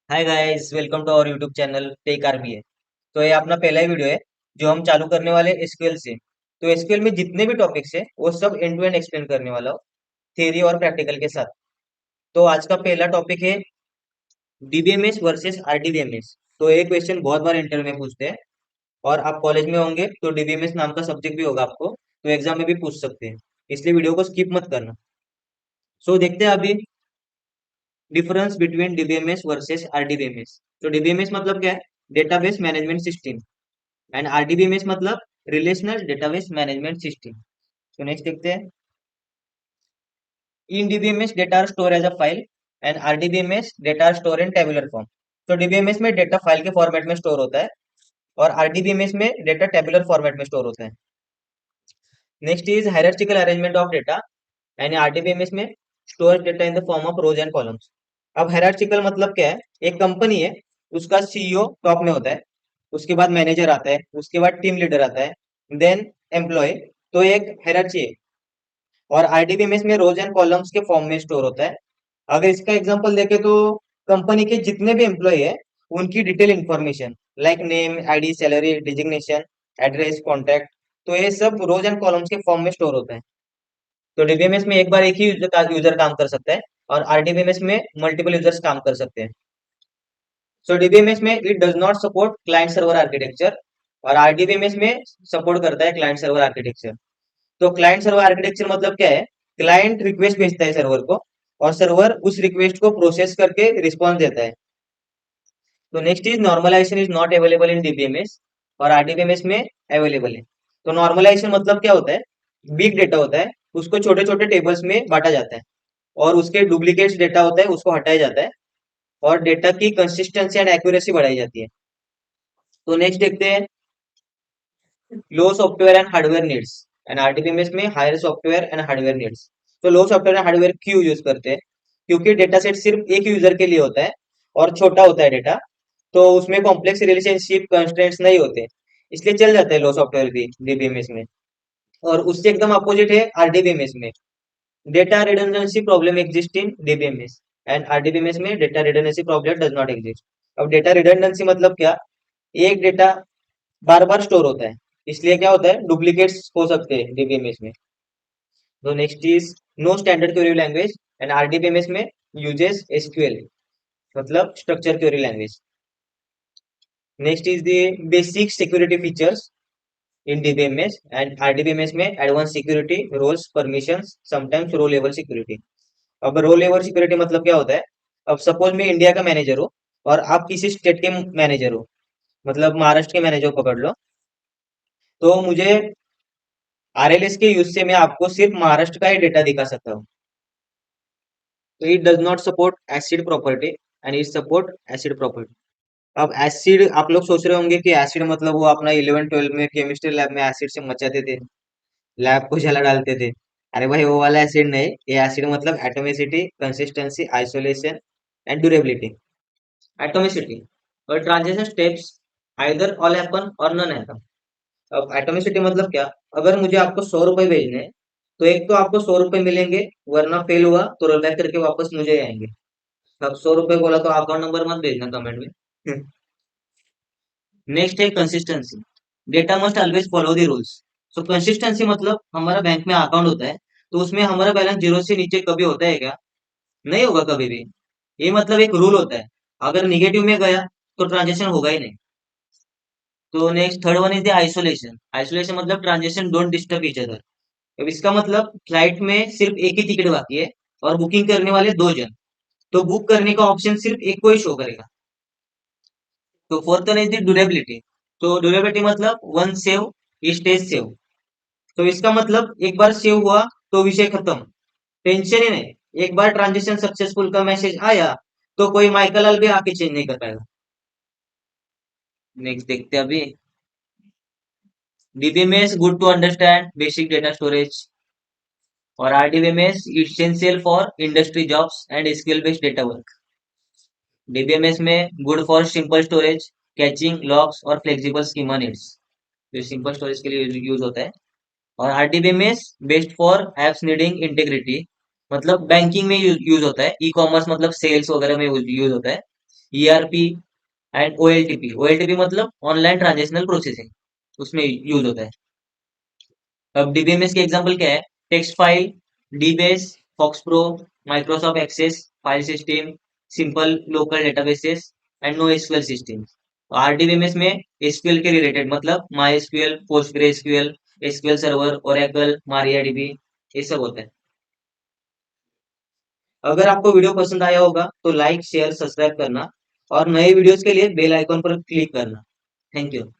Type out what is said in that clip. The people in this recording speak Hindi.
Hi guys, welcome to our YouTube channel tech RBA. तो ये अपना पहला ही वीडियो है जो हम चालू करने वाले एसक्यूएल से। तो एसक्यूएल में जितने भी टॉपिक्स है वो सब एंड टू एंड एक्सप्लेन करने वाला हूँ, थ्योरी और प्रैक्टिकल के साथ। तो आज का पहला टॉपिक है डीबीएमएस वर्सेस आरडीबीएमएस। तो ये क्वेश्चन बहुत बार इंटरव्यू में पूछते हैं, और आप कॉलेज में होंगे तो डीबीएमएस नाम का सब्जेक्ट भी होगा आपको, तो एग्जाम में भी पूछ सकते हैं। इसलिए वीडियो को स्किप मत करना। सो देखते हैं अभी difference between DBMS versus RDBMS. तो डीबीएमएस मतलब क्या है? Database management system. And RDBMS मतलब रिलेशनल डेटाबेस मैनेजमेंट सिस्टम। तो नेक्स्ट देखते हैं। In DBMS data are store as a file and RDBMS data are store in tabular form. तो डीबीएमएस में डेटा फाइल के फॉर्मेट में स्टोर होता है, और आरडीबीएमएस में डेटा टेबुलर फॉर्मेट में स्टोर होता है। Next is hierarchical arrangement of data, यानी आरडीबीएमएस में store data in the form of rose and columns. अब हायरार्चिकल मतलब क्या है? एक कंपनी है, उसका सीईओ टॉप में होता है, उसके बाद मैनेजर आता है, उसके बाद टीम लीडर आता है, देन एम्प्लॉय। तो एक हायरार्ची है। और आरडीबीएमएस में रोज एंड कॉलम्स के फॉर्म में स्टोर होता है। अगर इसका एग्जांपल देखें तो कंपनी के जितने भी एम्प्लॉय है उनकी detail information, like name, ID, salary, designation, address, contact, तो ये सब रोज एंड कॉलम्स के फॉर्म में स्टोर होता है। तो डीबीएमएस में एक बार एक ही यूजर काम कर सकता है, और आरडीबीएमएस में मल्टीपल यूजर्स काम कर सकते हैं। सो डीबीएमएस में it does not support client server architecture, और आरडीबीएमएस में सपोर्ट करता है क्लाइंट सर्वर आर्किटेक्चर। तो क्लाइंट सर्वर आर्किटेक्चर मतलब क्या है? क्लाइंट रिक्वेस्ट भेजता है सर्वर को, और सर्वर उस रिक्वेस्ट को प्रोसेस करके रिस्पॉन्स देता है। तो next is normalization is not available in DBMS, और आरडीबीएमएस में अवेलेबल है। तो नॉर्मलाइजेशन मतलब क्या होता है? बिग डेटा होता है, उसको छोटे छोटे टेबल्स में बांटा जाता है, और उसके डुप्लीकेट्स डेटा होता है उसको हटाया जाता है, और डेटा की कंसिस्टेंसी एंड एक्यूरेसी बढ़ाई जाती है। तो नेक्स्ट देखते हैं low software and hardware needs. And RDBMS में higher software and hardware needs. तो लो सॉफ्टवेयर एंड हार्डवेयर क्यों यूज करते हैं? क्योंकि डेटा सेट सिर्फ एक यूजर के लिए होता है, और छोटा होता है डेटा, तो उसमें कॉम्प्लेक्स रिलेशनशिप कंस्ट्रेंट्स नहीं होते, इसलिए चल जाता है लो सॉफ्टवेयर भी डीबीएमएस में। और उससे एकदम अपोजिट है आरडीबीएमएस में। Data redundancy problem exist in DBMS, and RDBMS में data redundancy problem does not exist. अब डेटा रिडंडेंसी मतलब क्या? एक डेटा बार बार स्टोर होता है, इसलिए क्या होता है? डुप्लीकेट्स हो सकते हैं डीबीएमएस में। तो next is no standard query language, and RDBMS में यूजेस एसक्यूएल, मतलब structure query language. Next is the basic security features in DBMS, and RDBMS में advance security, roles, permissions, sometimes row level security. अब रो लेवल सिक्योरिटी मतलब क्या होता है? अब सपोज मैं इंडिया का मैनेजर हूँ, और आप किसी स्टेट के मैनेजर हो, मतलब महाराष्ट्र के मैनेजर को पकड़ लो, तो मुझे आरएलएस के यूज से मैं आपको सिर्फ महाराष्ट्र का ही डेटा दिखा सकता हूँ। तो it does not support acid property, and it support acid property. अब एसिड, आप लोग सोच रहे होंगे कि एसिड मतलब वो अपना 11-12 में केमिस्ट्री लैब में एसिड से मचाते थे, लैब को जला डालते थे। अरे भाई, वो वाला एसिड नहीं। ये एसिड मतलब atomicity, consistency, isolation and durability. Atomicity और transition steps either all happen or none happen. अब एटोमिसिटी मतलब क्या? अगर मुझे आपको 100 रुपए भेजने हैं, तो एक तो आपको 100 रुपए मिलेंगे, वरना फेल हुआ तो रोल बैक करके वापस मुझे आएंगे। अब 100 रुपए बोला तो अकाउंट नंबर मत भेजना कमेंट में। नेक्स्ट है consistency. Data must always follow the rules. So consistency मतलब हमारा बैंक में अकाउंट होता है, तो उसमें हमारा बैलेंस जीरो से नीचे कभी होता है क्या? नहीं होगा कभी भी। ये मतलब एक रूल होता है, अगर निगेटिव में गया तो ट्रांजेक्शन होगा ही नहीं। तो next third one is the isolation. Isolation मतलब transaction don't disturb each other. अब इसका मतलब फ्लाइट में सिर्फ एक ही टिकट बाकी है, और बुकिंग करने वाले दो जन, तो बुक करने का ऑप्शन सिर्फ एक को ही शो करेगा। तो fourth one is the durability. तो ड्यूरेबिलिटी मतलब वन सेव स्टेज सेव। तो इसका मतलब एक बार सेव हुआ तो विषय खत्म, टेंशन ही नहीं। एक बार ट्रांजेक्शन सक्सेसफुल का मैसेज आया तो कोई माइकल लाल भी आके चेंज नहीं कर पाएगा। नेक्स्ट देखते हैं अभी। DBMS good to understand basic data storage, और RDBMS essential for industry jobs and skill based data work. DBMS में good for simple storage, caching, locks और फ्लेक्सिबल स्कीमा नीड्स, जो सिंपल स्टोरेज के लिए यूज होता है। और RDBMS best for apps needing integrity, मतलब बैंकिंग में यूज होता है, ई कॉमर्स मतलब सेल्स वगैरह में यूज होता है। ERP and OLTP. ओएलटीपी मतलब ऑनलाइन ट्रांजेक्शनल प्रोसेसिंग, उसमें यूज होता है। अब डीबीएमएस के एग्जांपल क्या है? Text file, dBase, FoxPro, Microsoft Access file system, simple local databases and NoSQL system. RDBMS में एसक्यूएल के रिलेटेड मतलब MySQL, PostgreSQL, SQL Server, Oracle, MariaDB, ये सब होता है। अगर आपको वीडियो पसंद आया होगा तो लाइक शेयर सब्सक्राइब करना और नए वीडियोस के लिए बेल आइकॉन पर क्लिक करना। Thank you.